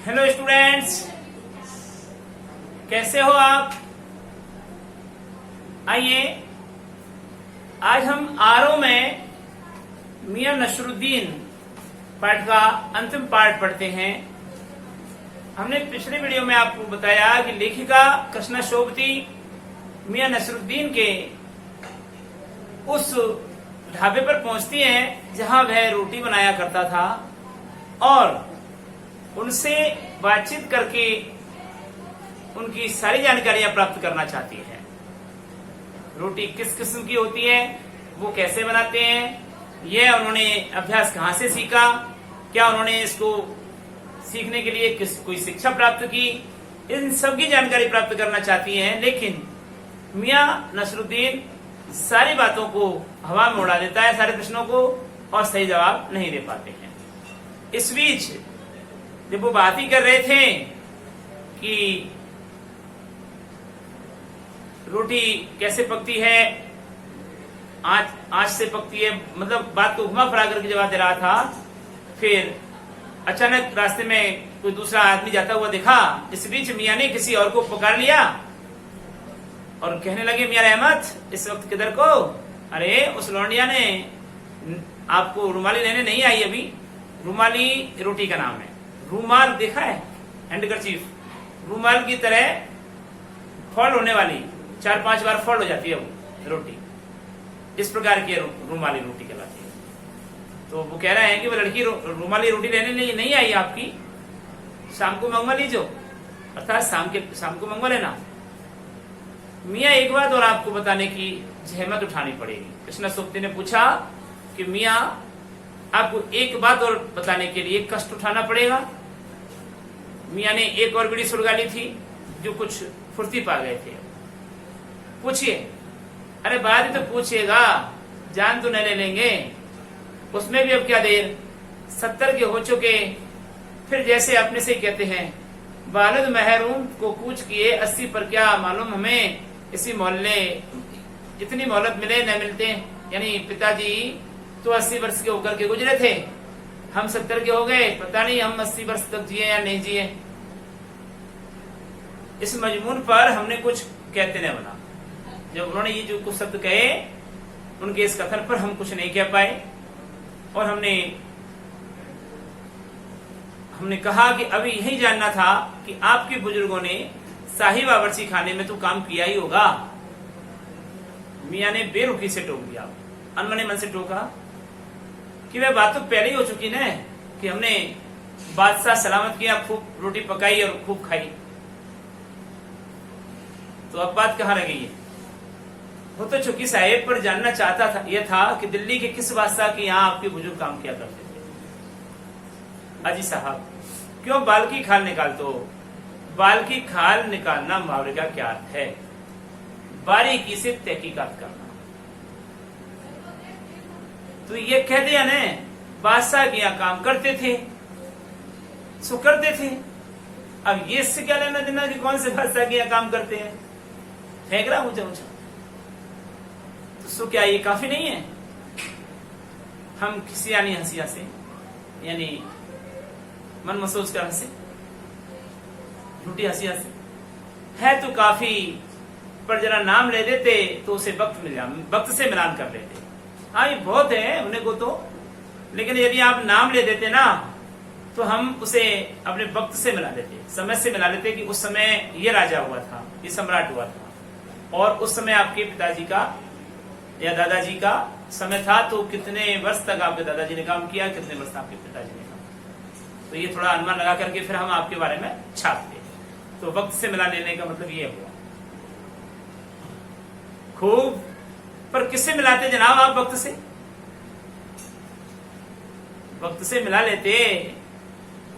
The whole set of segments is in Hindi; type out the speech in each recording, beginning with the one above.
हेलो स्टूडेंट्स, कैसे हो आप। आइए आज हम आरओ में मियां नसरुद्दीन पाठ का अंतिम पाठ पढ़ते हैं। हमने पिछले वीडियो में आपको बताया कि लेखिका कृष्णा शोभती मियां नसरुद्दीन के उस ढाबे पर पहुंचती हैं जहां वह रोटी बनाया करता था और उनसे बातचीत करके उनकी सारी जानकारियां प्राप्त करना चाहती है। रोटी किस किस्म की होती है, वो कैसे बनाते हैं, यह उन्होंने अभ्यास कहां से सीखा, क्या उन्होंने इसको सीखने के लिए कोई शिक्षा प्राप्त की, इन सब की जानकारी प्राप्त करना चाहती हैं। लेकिन मियां नसरुद्दीन सारी बातों को हवा में उड़ा देता है, सारे प्रश्नों को, और सही जवाब नहीं दे पाते हैं। इस बीच जब वो बात ही कर रहे थे कि रोटी कैसे पकती है, आंच से पकती है, मतलब बात को घुमा फिरा करके जवाब दे रहा था, फिर अचानक रास्ते में कोई दूसरा आदमी जाता हुआ दिखा। इस बीच मियां ने किसी और को पुकार लिया और कहने लगे, मियां रहमत इस वक्त किधर को। अरे उस लौंडिया ने आपको रुमाली लेने नहीं आई अभी। रुमाली रोटी का नाम है। रूमाल देखा है, हैंडकरचीफ, रूमाल की तरह फोल्ड होने वाली, 4-5 बार फोल्ड हो जाती है वो रोटी, इस प्रकार की रूमाली रोटी कहलाती है। तो वो कह रहे हैं कि वो लड़की रूमाली रोटी लेने नहीं आई आपकी, शाम को मंगवा लीजिए, अर्थात शाम को मंगवा लेना। मियां एक बात और आपको बताने की जहमत उठानी पड़ेगी। कृष्णा शोभती ने पूछा कि मियां आपको एक बात और बताने के लिए कष्ट उठाना पड़ेगा। मियां ने एक और बीड़ी सुलगा ली थी, जो कुछ फुर्ती पा गए थे। पूछिए। अरे बात ही तो पूछिएगा, जान तो नहीं ले लेंगे, उसमें भी अब क्या देर, 70 के हो चुके। फिर जैसे अपने से कहते हैं, वालिद महरूम को कूच किए 80 पर क्या मालूम हमें इसी मोहल्ले जितनी मोहलत मिले न मिलते। यानी पिताजी तो 80 वर्ष के होकर के गुजरे थे, हम 70 के हो गए, पता नहीं हम 80 वर्ष तक जिए या नहीं जिए। इस मजमून पर हमने कुछ कहते नहीं बना। जब उन्होंने ये जो कुछ शब्द कहे, उनके इस कथन पर हम कुछ नहीं कह पाए और हमने कहा कि अभी यही जानना था कि आपके बुजुर्गों ने शाही बावर्ची खाने में तो काम किया ही होगा। मियां ने बेरुखी से टोक दिया, अनमने मन से टोका कि वह बात तो पहले ही हो चुकी ना, कि हमने बादशाह सलामत किया, खूब रोटी पकाई और खूब खाई, तो अब बात कहाँ रह गई है। वो तो चुकी साहेब पर जानना चाहता था, यह था कि दिल्ली के किस बादशाह के यहाँ आपके बुजुर्ग काम किया करते थे। अजी साहब, क्यों बाल की खाल निकाल दो। बाल की खाल निकालना मुहावरे का क्या अर्थ है, बारीकी से तहकीकात करना। तो ये कह दिया ने, बादशाह के यहाँ काम करते थे, सो करते थे। अब ये इससे क्या लेना देना कि कौन से बादशाह के यहाँ काम करते हैं, फेंक रहा ऊंचा ऊंचा। तो सो क्या ये काफी नहीं है। हम किसी यानी हंसिया से, यानी मन महसूस कर हंसे, झूठी हंसिया से है तो काफी, पर जरा नाम ले देते तो उसे वक्त से मिलान कर लेते। हाँ ये बहुत है उन्हें को तो, लेकिन यदि आप नाम ले देते ना, तो हम उसे अपने वक्त से मिला लेते, समय से मिला लेते कि उस समय ये राजा हुआ था, ये सम्राट हुआ था, और उस समय आपके पिताजी का या दादाजी का समय था, तो कितने वर्ष तक आपके दादाजी ने काम किया, कितने वर्ष आपके पिताजी ने काम किया। तो ये थोड़ा अनुमान लगा करके फिर हम आपके बारे में छापते। तो वक्त से मिला लेने का मतलब ये हुआ। खूब, पर किससे मिलाते जनाब आप वक्त से? वक्त से मिला लेते,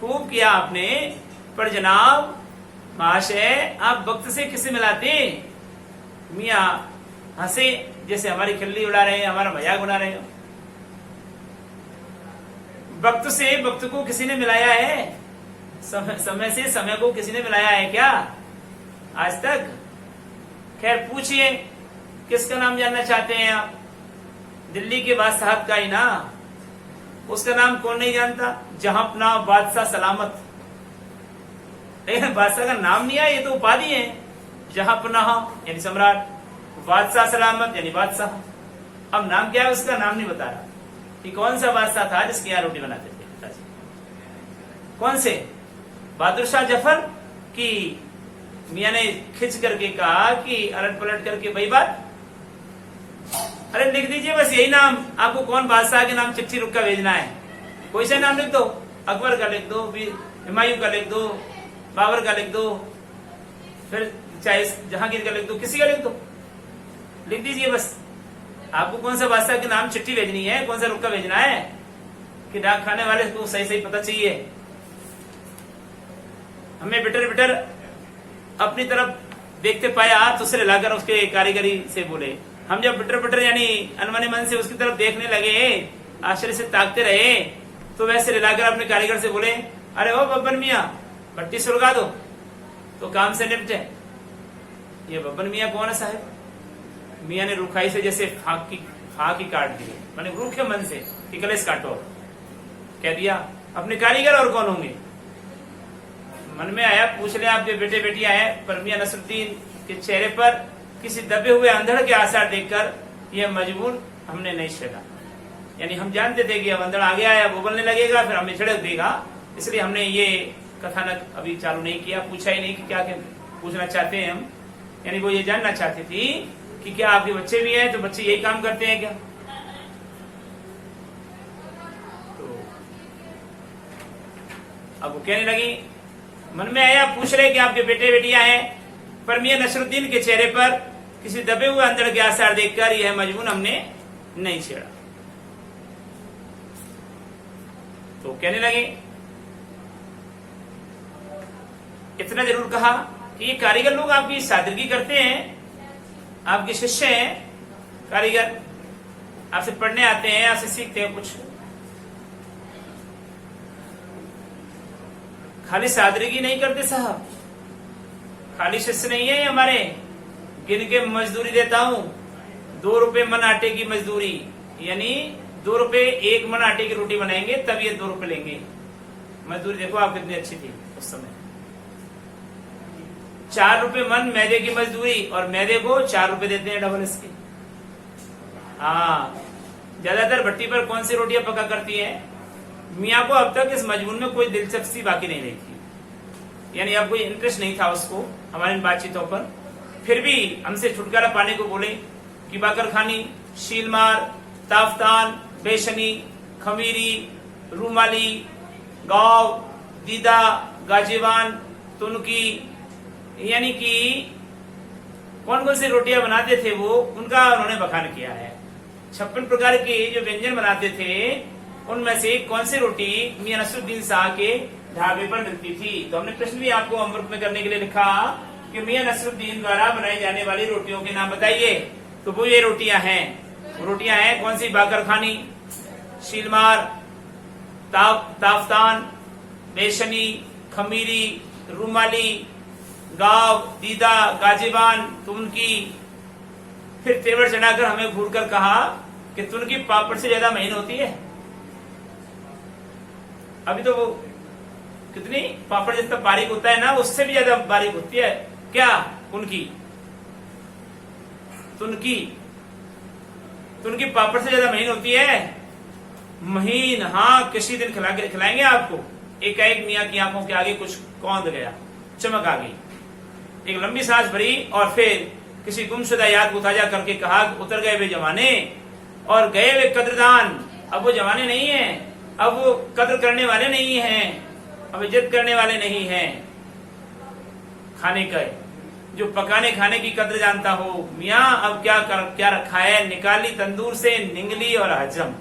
खूब किया आपने, पर जनाब महाशय आप वक्त से किससे मिलाते? मियां हंसे, जैसे हमारी खिल्ली उड़ा रहे हैं, हमारा मजाक उड़ा रहे हो। वक्त से वक्त को किसी ने मिलाया है? समय से समय को किसी ने मिलाया है क्या आज तक? खैर पूछिए, किसका नाम जानना चाहते हैं आप? दिल्ली के बादशाह का ही ना, उसका नाम कौन नहीं जानता? जहां अपना बादशाह सलामत, लेकिन बादशाह का नाम नहीं है, ये तो उपाधि है। जहां पनाह यानी सम्राट, बादशाह सलामत यानी बादशाह। अब नाम क्या है उसका, नाम नहीं बता रहा कि कौन सा बादशाह था जिसके यहाँ रोटी बनाते थे पिताजी। कौन से, बहादुर शाह जफर की मियाँ ने खिंच करके कहा कि अलट पलट करके वही बात, अरे लिख दीजिए बस यही नाम, आपको कौन बादशाह के नाम चिट्ठी रुक का भेजना है, कोई सा नाम लिख दो, अकबर का लिख दो, हुमायूं का लिख दो, बाबर का लिख दो, फिर चाहे जहांगीर का लिख दो, किसी का लिख दो, लिख दीजिए बस। आपको कौन सा बादशाह के नाम चिट्ठी भेजनी है, कौन सा रुक्का भेजना है, कि डाक खाने वाले को सही सही पता चाहिए। हमें बिटर बिटर अपनी तरफ देखते पाया तो उसे लाकर उसके कारीगरी से बोले। हम जब बिटर बिटर यानी अनमने मन से उसकी तरफ देखने लगे, आश्चर्य से ताकते रहे, तो वैसे रिलाकर अपने कारीगर से बोले, अरे ओ बब्बन मियाँ भट्टी सुलगा दो तो काम से निपटे। ये बब्बन मियाँ कौन है साहब? मियाँ ने रुखाई से जैसे फाकी काट दी, मैंने रूखे मन से कि कलेश काटो, कह दिया अपने कारीगर और कौन होंगे। मन में आया पूछ ले आपके बेटे बेटियां हैं, पर मियाँ नसरुद्दीन के चेहरे पर किसी दबे हुए अंधड़ के आसार देखकर यह मजबूर हमने नहीं छेड़ा। यानी हम जानते थे कि अब अंधड़ आगे आया, वो बोलने लगेगा, फिर हमें छिड़क देगा, इसलिए हमने ये कथानक अभी चालू नहीं किया, पूछा ही नहीं कि क्या पूछना चाहते हैं हम। यानी वो ये जानना चाहती थी कि क्या आपके बच्चे भी हैं, तो बच्चे यही काम करते हैं क्या। तो अब वो कहने लगी, मन में आया पूछ रहे कि आपके बेटे बेटियां हैं, पर मियां नसरुद्दीन के चेहरे पर किसी दबे हुए अंधड़ के आसार देखकर यह मजबून हमने नहीं छेड़ा। तो कहने लगे, इतना जरूर कहा कि ये कारीगर लोग आपकी सादगी करते हैं, आपके शिष्य हैं कारीगर, आपसे पढ़ने आते हैं, आपसे सीखते हैं कुछ। खाली सादगी नहीं करते साहब, खाली शिष्य नहीं है ये हमारे, गिन के मजदूरी देता हूं, 2 रुपए मन आटे की मजदूरी, यानी 2 रुपए 1 मन आटे की रोटी बनाएंगे तब ये 2 रुपए लेंगे। मजदूरी देखो आप कितनी अच्छी थी उस समय। 4 रुपए मन मैदे की मजदूरी, और मैदे को 4 रुपए देते हैं डबल इसके। हाँ, ज्यादातर भट्टी पर कौन सी रोटियां पका करती है? मियाँ को अब तक इस मजबून में कोई दिलचस्पी बाकी नहीं रही थी, यानी अब कोई इंटरेस्ट नहीं था उसको हमारी बातचीतों पर। फिर भी हमसे छुटकारा पाने को बोले कि बाकर खानी, शीलमार, ताफ्तान, बेशनी, खमीरी, रूमाली, गाव, दीदा, गाजीवान, तुनकी, यानी कि कौन कौन सी रोटियां बनाते थे वो, उनका उन्होंने बखान किया है। 56 प्रकार के जो व्यंजन बनाते थे उनमें से कौन सी रोटी मियां नसरुद्दीन शाह के ढाबे पर मिलती थी। तो हमने प्रश्न भी आपको अमृत में करने के लिए लिखा कि मियां नसरुद्दीन द्वारा बनाई जाने वाली रोटियों के नाम बताइए। तो वो ये रोटियां हैं, रोटियां हैं कौन सी? बाकर खानी, शीलमार, ताफ्तान, बेशनी, खमीरी, रूमाली, गाव, दीदा, गाजीबान, तुनकी। फिर तेवर चढ़ाकर हमें घूरकर कहा कि तुनकी पापड़ से ज्यादा महीन होती है। अभी तो वो कितनी पापड़ जितना बारीक होता है ना, उससे भी ज्यादा बारीक होती है। क्या? उनकी तुनकी पापड़ से ज्यादा महीन होती है। महीन, हाँ, किसी दिन खिलाएंगे आपको। एक मियाँ की आंखों के आगे कुछ कौंध गया, चमक आ गई, एक लंबी सांस भरी और फिर किसी गुमशुदा याद को ताजा करके कहा, उतर गए वे जमाने और गए वे कद्रदान। अब वो जमाने नहीं है, अब वो कद्र करने वाले नहीं हैं, अब इज्जत करने वाले नहीं हैं। खाने का जो पकाने खाने की कद्र जानता हो, मियाँ अब क्या रखा है, निकाली तंदूर से निंगली और हजम।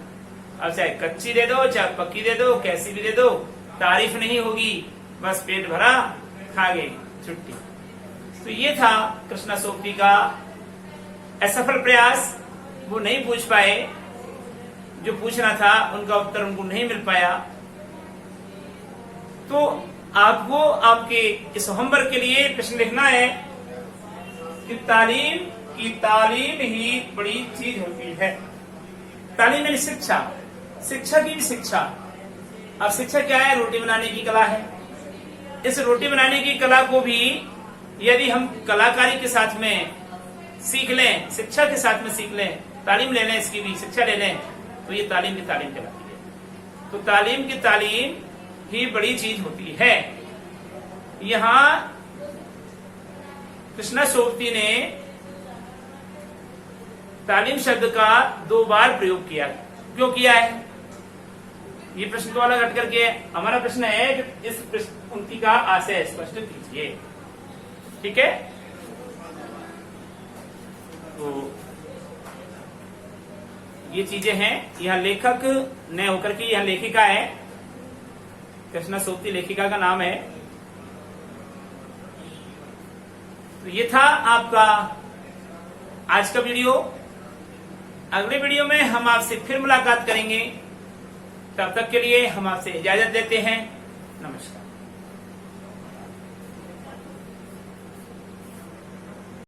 अब चाहे कच्ची दे दो चाहे पक्की दे दो, कैसी भी दे दो, तारीफ नहीं होगी, बस पेट भरा, खा गई, छुट्टी। तो ये था कृष्णा सोबती का असफल प्रयास। वो नहीं पूछ पाए, जो पूछना था उनका उत्तर उनको नहीं मिल पाया। तो आपको आपके इस होमवर्क के लिए प्रश्न लिखना है कि तालीम ही बड़ी चीज होती है। तालीम यानी शिक्षा की भी शिक्षा। अब शिक्षा क्या है? रोटी बनाने की कला है, इस रोटी बनाने की कला को भी यदि हम कलाकारी के साथ में सीख लें, शिक्षा के साथ में सीख लें, तालीम ले लें, इसकी भी शिक्षा ले लें, तो ये तालीम की तालीम कहलाती है। तो तालीम की तालीम ही बड़ी चीज होती है। यहां कृष्णा सोबती ने तालीम शब्द का 2 बार प्रयोग किया। क्यों किया है? ये प्रश्न तो अलग हट करके हमारा प्रश्न है कि इस पंक्ति का आशय स्पष्ट कीजिए। ठीक है, तो ये चीजें हैं। यह लेखक न होकर के यह लेखिका है, कृष्णा सोबती लेखिका का नाम है। तो ये था आपका आज का वीडियो। अगले वीडियो में हम आपसे फिर मुलाकात करेंगे। तब तक के लिए हम आपसे इजाजत देते हैं। नमस्कार।